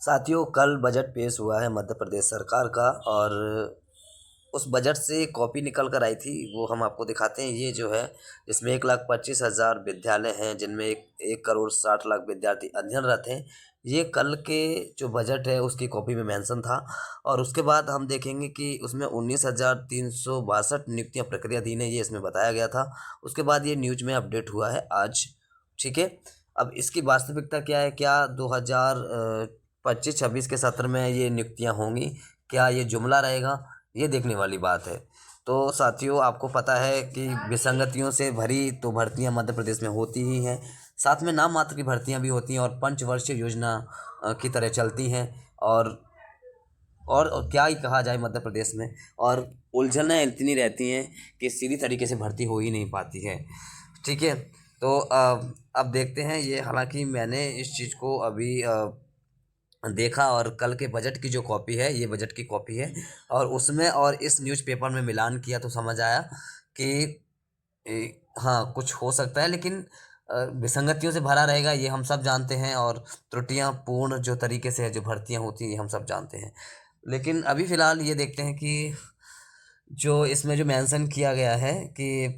साथियों, कल बजट पेश हुआ है मध्य प्रदेश सरकार का और उस बजट से कॉपी निकल कर आई थी, वो हम आपको दिखाते हैं। ये जो है इसमें 1,25,000 विद्यालय हैं जिनमें 1,60,00,000 विद्यार्थी अध्ययनरत हैं। ये कल के जो बजट है उसकी कॉपी में मेंशन था और उसके बाद हम देखेंगे कि उसमें 19,362 नियुक्तियाँ प्रक्रियाधीन है, ये इसमें बताया गया था। उसके बाद ये न्यूज में अपडेट हुआ है आज, ठीक है। अब इसकी वास्तविकता क्या है, क्या 2025-26 के सत्र में ये नियुक्तियां होंगी, क्या ये जुमला रहेगा, ये देखने वाली बात है। तो साथियों, आपको पता है कि विसंगतियों से भरी तो भर्तियां मध्य प्रदेश में होती ही हैं, साथ में नाम मात्र की भर्तियां भी होती हैं और पंचवर्षीय योजना की तरह चलती हैं। और और क्या ही कहा जाए मध्य प्रदेश में, और उलझनें इतनी रहती हैं कि सीधी तरीके से भर्ती हो ही नहीं पाती है, ठीक है। तो अब देखते हैं ये, हालांकि मैंने इस चीज़ को अभी देखा और कल के बजट की जो कॉपी है, ये बजट की कॉपी है और उसमें और इस न्यूज़पेपर में मिलान किया तो समझ आया कि हाँ, कुछ हो सकता है, लेकिन विसंगतियों से भरा रहेगा, ये हम सब जानते हैं। और त्रुटियां पूर्ण जो तरीके से जो भर्तियां होती हैं, ये हम सब जानते हैं। लेकिन अभी फ़िलहाल ये देखते हैं कि जो इसमें जो मेंशन किया गया है कि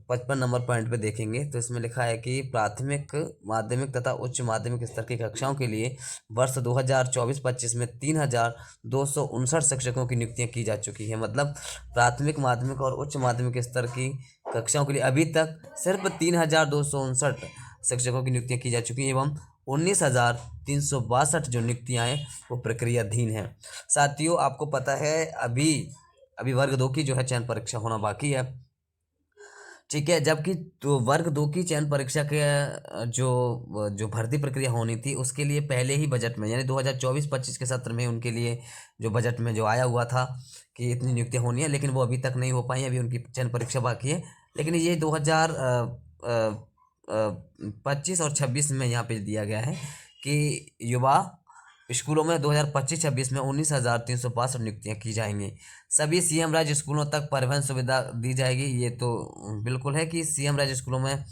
55 नंबर पॉइंट पे देखेंगे तो इसमें लिखा है कि प्राथमिक, माध्यमिक तथा उच्च माध्यमिक स्तर की कक्षाओं के लिए वर्ष 2024-25 में 3,259 शिक्षकों की नियुक्तियां की जा चुकी है। मतलब प्राथमिक, माध्यमिक और उच्च माध्यमिक स्तर की कक्षाओं के लिए अभी तक सिर्फ 3,259 शिक्षकों की नियुक्तियां की जा चुकी हैं एवं 19,362 जो नियुक्तियां हैं वो प्रक्रियाधीन हैं। साथियों, आपको पता है अभी अभी वर्ग 2 की जो है चयन परीक्षा होना बाकी है, ठीक है। जबकि तो वर्ग 2 की चयन परीक्षा के जो जो भर्ती प्रक्रिया होनी थी उसके लिए पहले ही बजट में, यानी 2024-25 के सत्र में उनके लिए जो बजट में जो आया हुआ था कि इतनी नियुक्तियां होनी है, लेकिन वो अभी तक नहीं हो पाई, अभी उनकी चयन परीक्षा बाकी है। लेकिन ये 2025 और 26 में यहाँ पे दिया गया है कि युवा स्कूलों में 2025-26 में 19,362 नियुक्तियां की जाएंगी। सभी सीएम राज्य स्कूलों तक परिवहन सुविधा दी जाएगी। ये तो बिल्कुल है कि सीएम राज्य स्कूलों में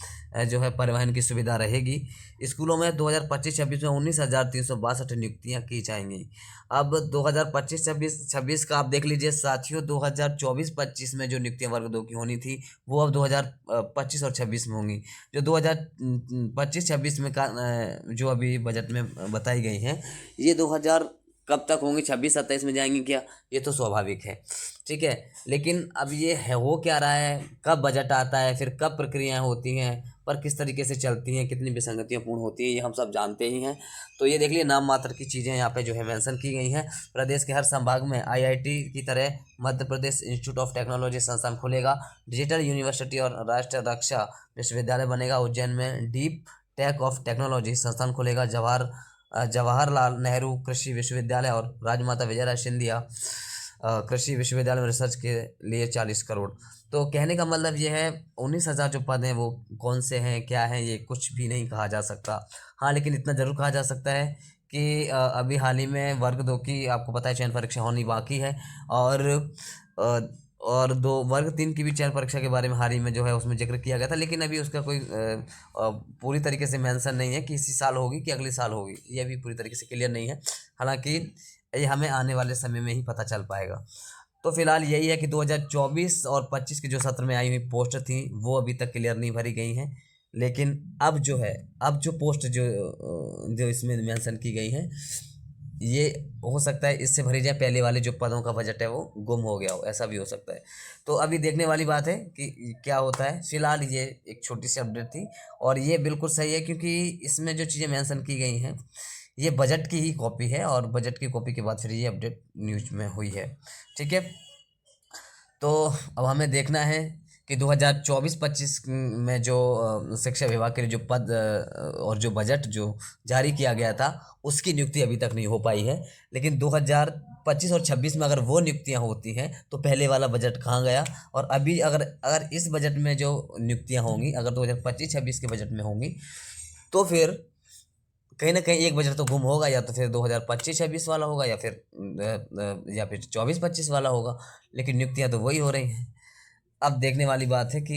जो है परिवहन की सुविधा रहेगी। स्कूलों में 2025-26 में 19,362 नियुक्तियां की जाएंगी। अब 2025-26 का आप देख लीजिए साथियों, 2024-25 में जो नियुक्तियां वर्ग 2 की होनी थी वो अब 2025 और 26 में होंगी। जो 2025-26 में का जो अभी बजट में बताई गई हैं, ये 2000 कब तक होंगी, 26-27 में जाएंगी क्या, ये तो स्वाभाविक है, ठीक है। लेकिन अब ये है हो क्या रहा है, कब बजट आता है, फिर कब प्रक्रियाएं होती हैं, पर किस तरीके से चलती हैं, कितनी विसंगतियां पूर्ण होती हैं, ये हम सब जानते ही हैं। तो ये देख लिए नाम मात्र की चीज़ें यहाँ पे जो है मेंशन की गई हैं। प्रदेश के हर संभाग में आईआईटी की तरह Madhya Pradesh institute of technology संस्थान खुलेगा। डिजिटल यूनिवर्सिटी और राष्ट्रीय रक्षा विश्वविद्यालय बनेगा। उज्जैन में डीप टेक ऑफ टेक्नोलॉजी संस्थान खुलेगा। जवाहरलाल नेहरू कृषि विश्वविद्यालय और राजमाता विजयराज सिंधिया कृषि विश्वविद्यालय में रिसर्च के लिए 40 करोड़। तो कहने का मतलब ये है 19,000 जो पद हैं वो कौन से हैं, क्या हैं, ये कुछ भी नहीं कहा जा सकता। हाँ, लेकिन इतना ज़रूर कहा जा सकता है कि अभी हाल ही में वर्ग 2 की आपको पता है चयन परीक्षा होनी बाकी है और अ, और दो वर्ग 3 की भी चयन परीक्षा के बारे में हाल ही में जो है उसमें जिक्र किया गया था, लेकिन अभी उसका कोई पूरी तरीके से मेंशन नहीं है कि इसी साल होगी कि अगले साल होगी, ये अभी पूरी तरीके से क्लियर नहीं है। हालांकि ये हमें आने वाले समय में ही पता चल पाएगा। तो फिलहाल यही है कि 2024 और 25 के जो सत्र में आई हुई पोस्ट थी वो अभी तक क्लियर नहीं भरी गई हैं, लेकिन अब जो है, अब जो पोस्ट जो इसमें मेंशन की गई हैं, ये हो सकता है इससे भरी जाए, पहले वाले जो पदों का बजट है वो गुम हो गया हो, ऐसा भी हो सकता है। तो अभी देखने वाली बात है कि क्या होता है। फिलहाल ये एक छोटी सी अपडेट थी और ये बिल्कुल सही है क्योंकि इसमें जो चीज़ें मेंशन की गई हैं ये बजट की ही कॉपी है और बजट की कॉपी के बाद फिर ये अपडेट न्यूज में हुई है, ठीक है। तो अब हमें देखना है कि 2024-25 में जो शिक्षा विभाग के लिए जो पद और जो बजट जो जारी किया गया था उसकी नियुक्ति अभी तक नहीं हो पाई है। लेकिन 2025 और 26 में अगर वो नियुक्तियां होती हैं तो पहले वाला बजट कहाँ गया। और अभी अगर अगर इस बजट में जो नियुक्तियां होंगी अगर 2025-26 के बजट में होंगी तो फिर कहीं ना कहीं एक बजट तो गुम होगा, या तो फिर 2025-26 वाला होगा या फिर 24-25 वाला होगा, लेकिन नियुक्तियां तो वही हो रही हैं। अब देखने वाली बात है कि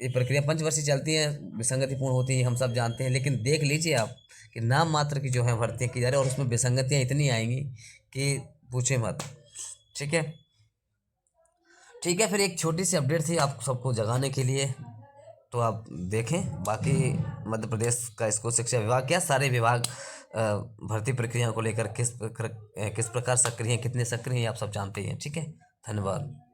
ये प्रक्रिया पंचवर्षीय चलती है, विसंगतिपूर्ण होती है, हम सब जानते हैं, लेकिन देख लीजिए आप कि नाम मात्र की जो है भर्तियाँ की जा रही है और उसमें विसंगतियाँ इतनी आएंगी कि पूछे मत। ठीक है, ठीक है। फिर एक छोटी सी अपडेट थी आप सबको जगाने के लिए, तो आप देखें। बाकी मध्य प्रदेश का स्कूल शिक्षा विभाग क्या सारे विभाग भर्ती प्रक्रिया को लेकर किस प्रकार सक्रिय हैं, कितने सक्रिय हैं, आप सब जानते ही हैं। ठीक है, धन्यवाद।